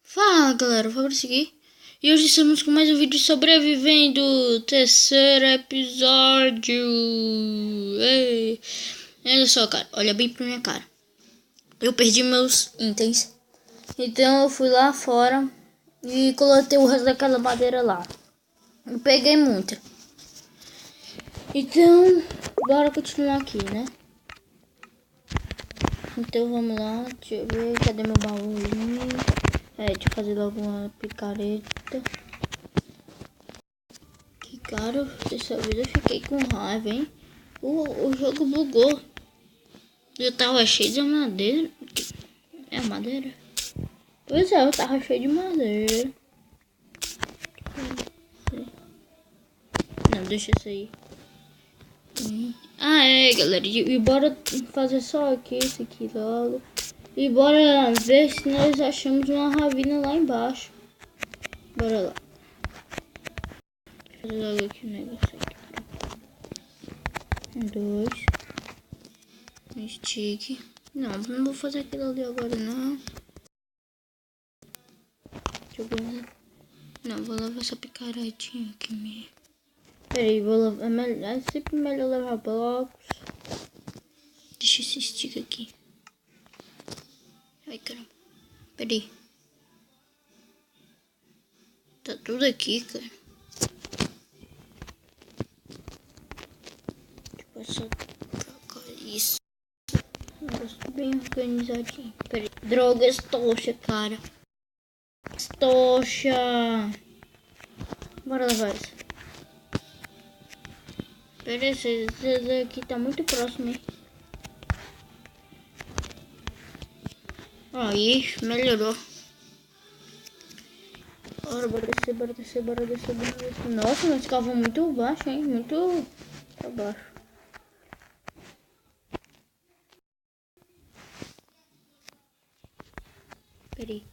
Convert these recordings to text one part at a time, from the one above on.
Fala galera, Fabrício aqui. E hoje estamos com mais um vídeo sobrevivendo. Terceiro episódio. Ei. Olha só, cara, olha bem pra minha cara. Eu perdi meus itens. Então eu fui lá fora e coloquei o resto daquela madeira lá. Eu peguei muita. Então, bora continuar aqui, né? Então vamos lá, deixa eu ver, cadê meu baúzinho? Deixa eu fazer logo uma picareta. Que cara, dessa vez eu fiquei com raiva, hein? O jogo bugou. Eu tava cheio de madeira. É madeira? Pois é, eu tava cheio de madeira. Não, deixa isso aí. Ah, é, galera. E bora fazer só aqui, isso aqui logo. E bora ver se nós achamos uma ravina lá embaixo. Bora lá. Deixa eu fazer logo aqui o negócio aqui. 2. Um stick. Não vou fazer aquilo ali agora não. Deixa eu ver. Não, vou levar essa picaretinha aqui mesmo. Peraí, vou levar. É sempre melhor levar blocos. Deixa esse stick aqui. Ai, caramba. Peraí. Tá tudo aqui, cara. Deixa eu passar pra cá. Isso. Negócio bem organizadinho. Peraí. Drogas tocha, cara. Tocha. Bora levar isso. Peraí, esse aqui tá muito próximo, hein? Aí, melhorou. Bora descer, bora descer, bora descer, bora descer. Nossa, nós ficava muito baixo, hein? Muito pra baixo. Peraí.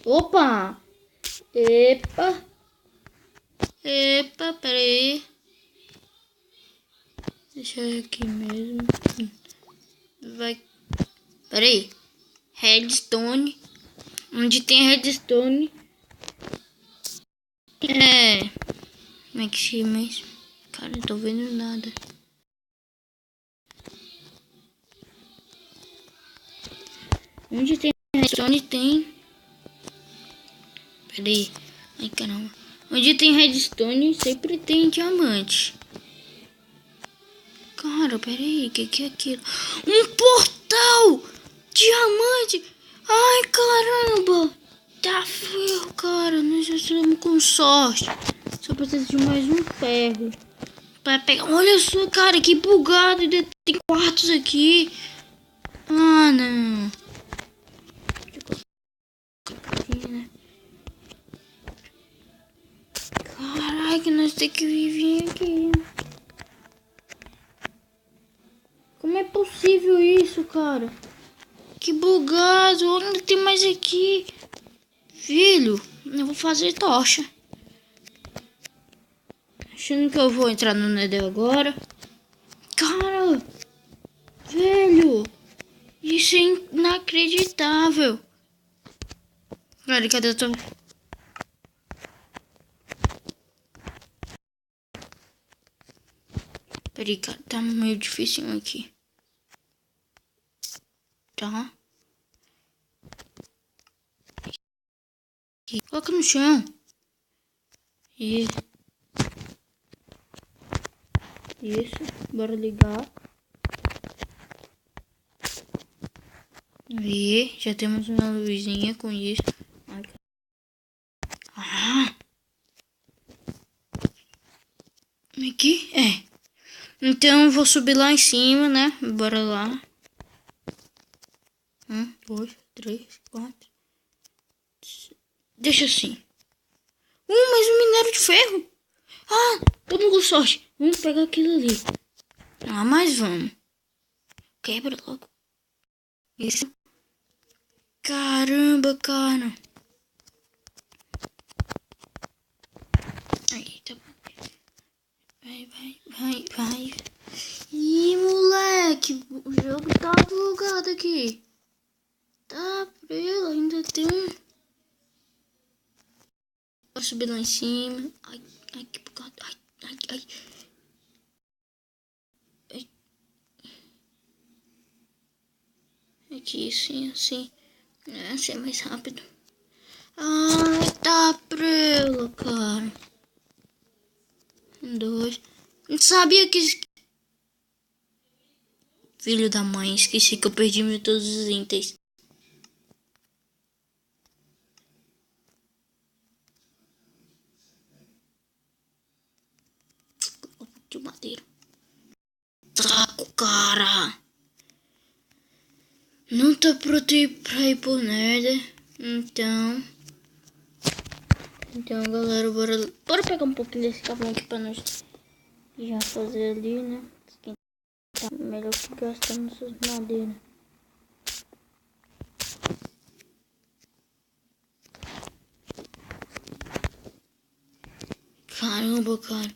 Opa! Epa! Epa, peraí. Deixa eu aqui mesmo. Vai. Peraí. Redstone. Onde tem redstone. Como é que chama isso? Cara, não tô vendo nada. Onde tem redstone tem. Peraí. Ai, caramba. Onde tem redstone sempre tem diamante. Cara, peraí. Que é aquilo? Um portal! Diamante! Ai, caramba! Tá ferro, cara. Nós já estamos com sorte. Só precisa de mais um ferro. Pra pegar. Olha só, cara, que bugado. Tem quartos aqui. Ah, não. Caraca, nós temos que viver aqui. Como é possível isso, cara? Que bugado. Onde tem mais aqui? Filho, eu vou fazer tocha. Achando que eu vou entrar no Nether agora. Cara, velho, isso é inacreditável. Cara, cadê eu tô? Peraí, cara, tá meio difícil aqui. Tá. Aqui. Coloca no chão. Isso. Bora ligar. E já temos uma luzinha com isso. Ah! Aqui? É. Então eu vou subir lá em cima, né? Bora lá. 1, 2, 3, 4. Deixa assim. Mais um minério de ferro. Ah, estamos com sorte. Vamos pegar aquilo ali. Ah, mas vamos. Quebra logo. Isso. Caramba, cara. Aí, tá bom. Vai. Ih, moleque. moleque, o jogo tá bugado aqui. Tá, prela, ainda tem um. Vou subir lá em cima. Ai, que bugado. Ai. Aqui, assim. Assim é mais rápido. Ai, tá prela, cara. 2. Não sabia que... Filho da mãe, esqueci que eu perdi todos os itens. De madeira. Taco, cara. Não tá pronto pra ir pro Nether. Então, galera, bora pegar um pouquinho desse carvão aqui pra nós já fazer ali, né? Tá melhor que gastar nossas madeiras. Caramba, cara.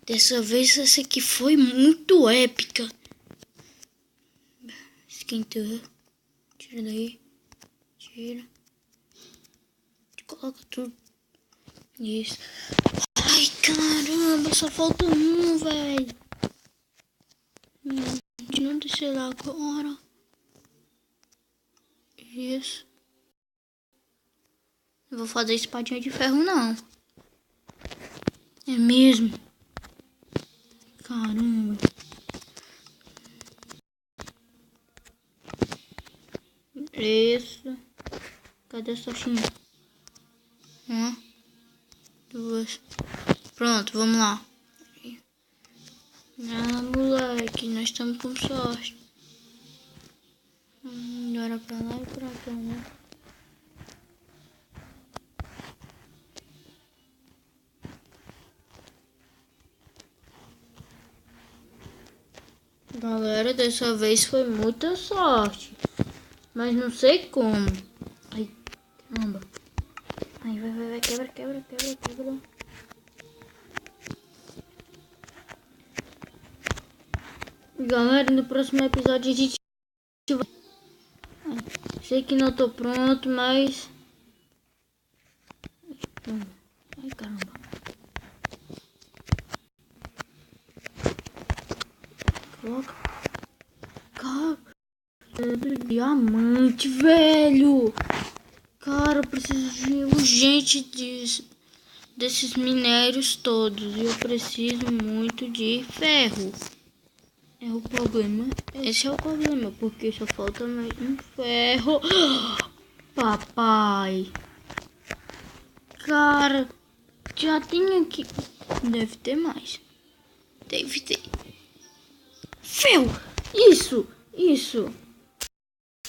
Dessa vez essa aqui foi muito épica. Esquentou. Tira daí. Tira. Coloca tudo. Isso. Ai, caramba, só falta um, velho. Não descer lá agora. Isso. Não vou fazer espadinha de ferro, não. É mesmo. Caramba. Isso. Cadê a Sochinha? 1, 2. Pronto, vamos lá. Ah, moleque, nós estamos com sorte. Agora pra lá e pra cá, né? Galera, dessa vez foi muita sorte. Mas não sei como. Ai, caramba. Ai, vai, quebra. Galera, no próximo episódio a gente vai... Sei que não tô pronto, mas... Ai, caramba. Coloca. Cara, diamante, velho. Cara, eu preciso urgente desses minérios todos. E eu preciso muito de ferro. É o problema. Esse é o problema, porque só falta mais um ferro. Papai. Cara, já tem aqui. Deve ter mais. Deve ter. Ferro! Isso!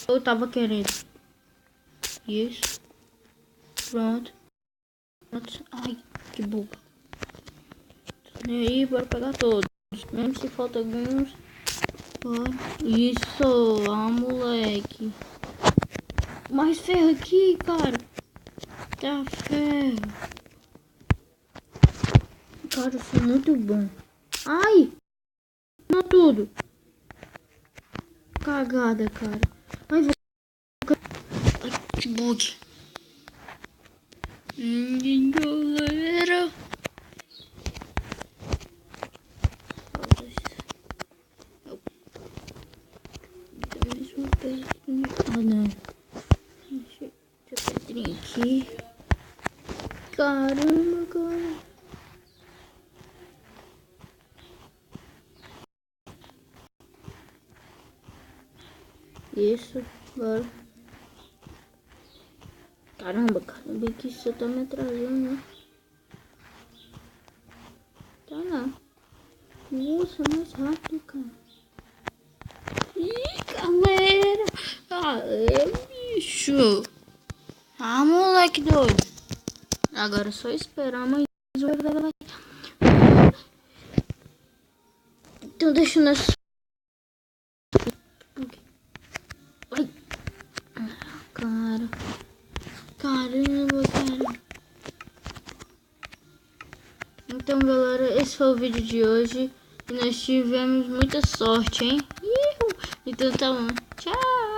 Eu tava querendo. Isso. Pronto. Ai, que boba. E aí, bora pegar todos. Mesmo se falta alguns. Isso, moleque. Mais ferro aqui, cara. Tá ferro. Cara, foi muito bom. Ai! Não tudo. Cagada, cara. Ai, ai, que bug. Galera. Ah, não. Deixa a pedrinha aqui. Caramba, cara. Isso, bora. Caramba, cara. Bem que isso tá me atrasando, né? Tá não. Nossa, mais rápido, cara. Ih, galera. Ah, bicho. Ah, moleque doido. Agora é só esperar amanhã. Então deixa nós... Ai. Cara. Caramba, cara. Então, galera, esse foi o vídeo de hoje. E nós tivemos muita sorte, hein? Ihu! Então tá bom. Tchau.